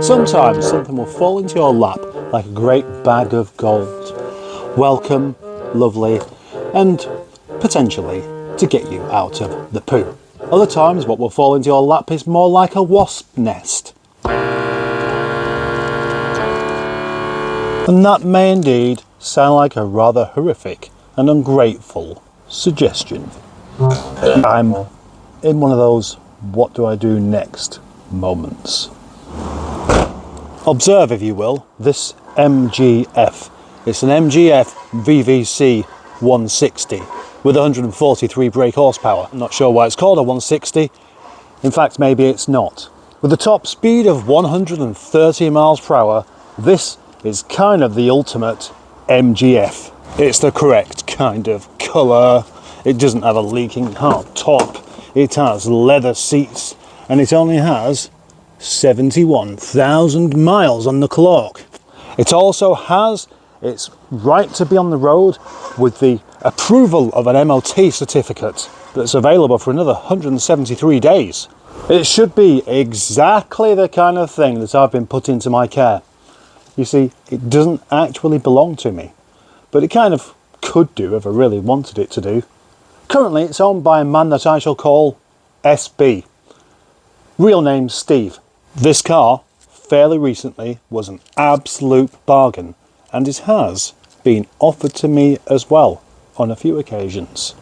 Sometimes something will fall into your lap like a great bag of gold. Welcome, lovely, and potentially to get you out of the poo. Other times what will fall into your lap is more like a wasp nest. And that may indeed sound like a rather horrific and ungrateful suggestion. I'm in one of those what do I do next moments. Observe, if you will, this MGF. It's an MGF VVC 160 with 143 brake horsepower. I'm not sure why it's called a 160. In fact, maybe it's not. With a top speed of 130 miles per hour, this is kind of the ultimate MGF. It's the correct kind of colour. It doesn't have a leaking hard top. It has leather seats and it only has 71,000 miles on the clock. It also has its right to be on the road with the approval of an MOT certificate that's available for another 173 days. It should be exactly the kind of thing that I've been put into my care. You see, it doesn't actually belong to me, but it kind of could do if I really wanted it to do. Currently, it's owned by a man that I shall call SB. Real name Steve. This car, fairly recently, was an absolute bargain, and it has been offered to me as well on a few occasions.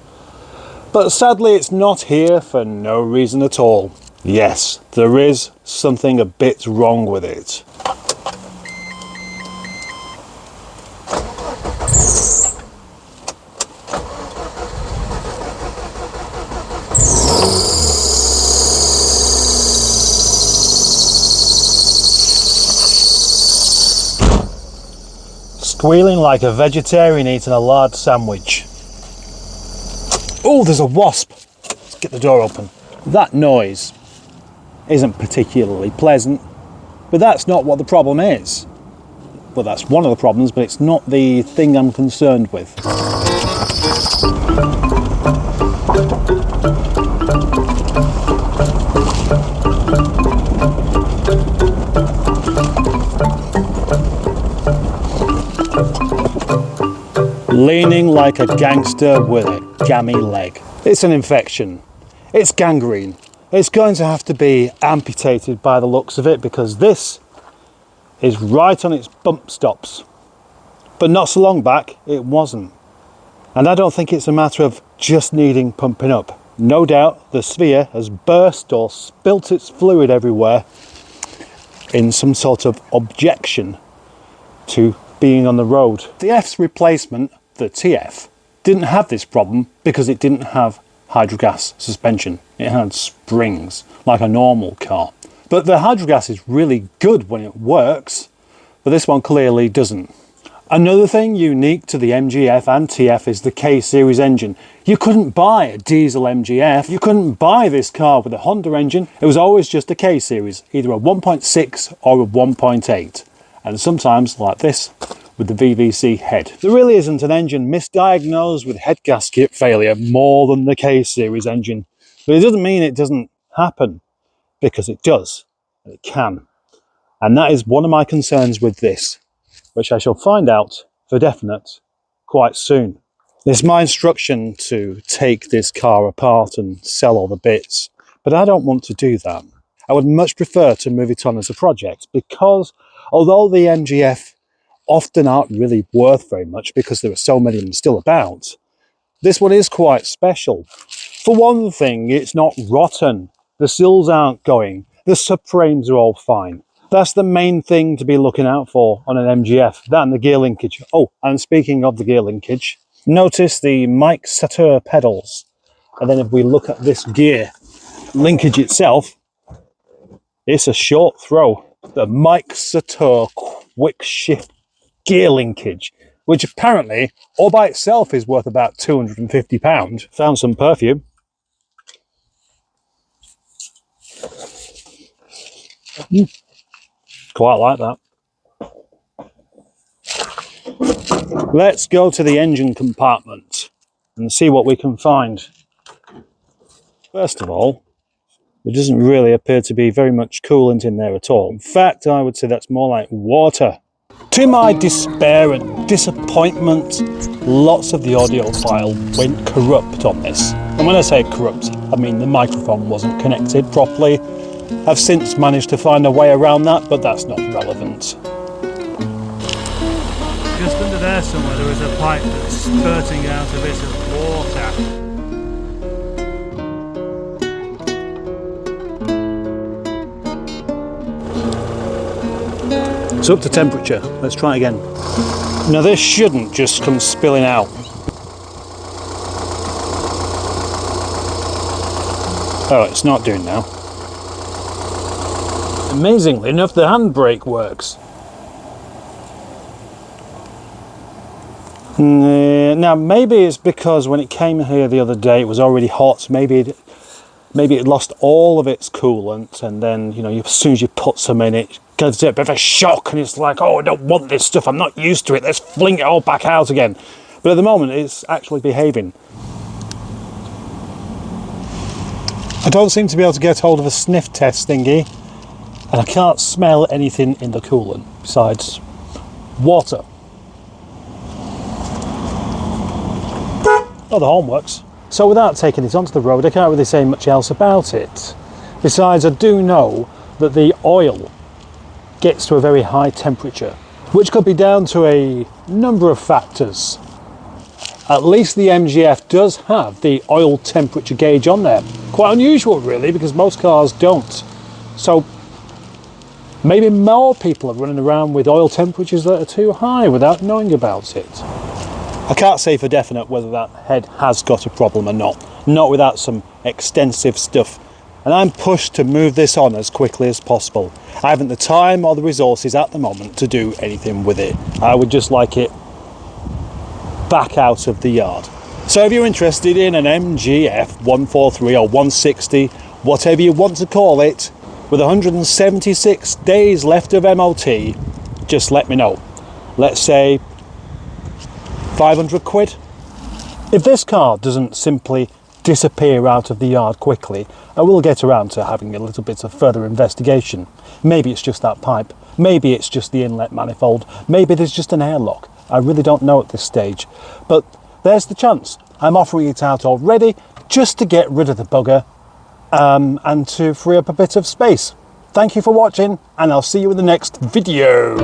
But sadly, it's not here for no reason at all. Yes, there is something a bit wrong with it. Squealing like a vegetarian eating a lard sandwich. Oh, there's a wasp. Let's get the door open. That noise isn't particularly pleasant, but that's not what the problem is. Well, that's one of the problems, but it's not the thing I'm concerned with. Leaning like a gangster with a gammy leg. It's an infection. It's gangrene. It's going to have to be amputated by the looks of it because this is right on its bump stops. But not so long back, it wasn't. And I don't think it's a matter of just needing pumping up. No doubt the sphere has burst or spilt its fluid everywhere in some sort of objection to being on the road. The F's replacement, the TF, didn't have this problem because it didn't have hydrogas suspension. It had springs like a normal car. But the hydrogas is really good when it works, but this one clearly doesn't. Another thing unique to the MGF and TF is the K-series engine. You couldn't buy a diesel MGF, you couldn't buy this car with a Honda engine. It was always just a K-series, either a 1.6 or a 1.8. And sometimes, like this, with the VVC head. There really isn't an engine misdiagnosed with head gasket failure more than the K-series engine. But it doesn't mean it doesn't happen, because it does, and it can. And that is one of my concerns with this, which I shall find out for definite quite soon. It's my instruction to take this car apart and sell all the bits, but I don't want to do that. I would much prefer to move it on as a project, because although the MGF often aren't really worth very much because there are so many of them still about, this one is quite special. For one thing, it's not rotten. The sills aren't going. The subframes are all fine. That's the main thing to be looking out for on an MGF, that and the gear linkage. Oh, and speaking of the gear linkage, notice the Mike Satur pedals. And then if we look at this gear linkage itself, it's a short throw. The Mike Satur quick shift gear linkage, which apparently all by itself is worth about £250. Found some perfume. Quite like that. Let's go to the engine compartment and see what we can find. First of all, there doesn't really appear to be very much coolant in there at all. In fact, I would say that's more like water. To my despair and disappointment, lots of the audio file went corrupt on this. And when I say corrupt, I mean the microphone wasn't connected properly. I've since managed to find a way around that, but that's not relevant. Just under there somewhere there is a pipe that's spurting out a bit of water. It's up to temperature. Let's try again. Now this shouldn't just come spilling out. Oh, it's not doing now. Amazingly enough, the handbrake works. Now maybe it's because when it came here the other day it was already hot. Maybe it lost all of its coolant, and then, you know, as soon as you put some in, it gives it a bit of a shock, and it's like, oh, I don't want this stuff, I'm not used to it, let's fling it all back out again. But at the moment it's actually behaving. I don't seem to be able to get hold of a sniff test thingy, and I can't smell anything in the coolant besides water. Oh, the horn works. So without taking it onto the road, I can't really say much else about it. Besides, I do know that the oil gets to a very high temperature, which could be down to a number of factors. At least the MGF does have the oil temperature gauge on there. Quite unusual really, because most cars don't. So maybe more people are running around with oil temperatures that are too high without knowing about it. I can't say for definite whether that head has got a problem or not without some extensive stuff. And I'm pushed to move this on as quickly as possible. I haven't the time or the resources at the moment to do anything with it. I would just like it back out of the yard. So if you're interested in an MGF 143 or 160, whatever you want to call it, with 176 days left of MOT, just let me know. Let's say 500 quid. If this car doesn't simply disappear out of the yard quickly, I will get around to having a little bit of further investigation. Maybe it's just that pipe, maybe it's just the inlet manifold, maybe there's just an airlock. I really don't know at this stage, but there's the chance. I'm offering it out already just to get rid of the bugger and to free up a bit of space. Thank you for watching, and I'll see you in the next video.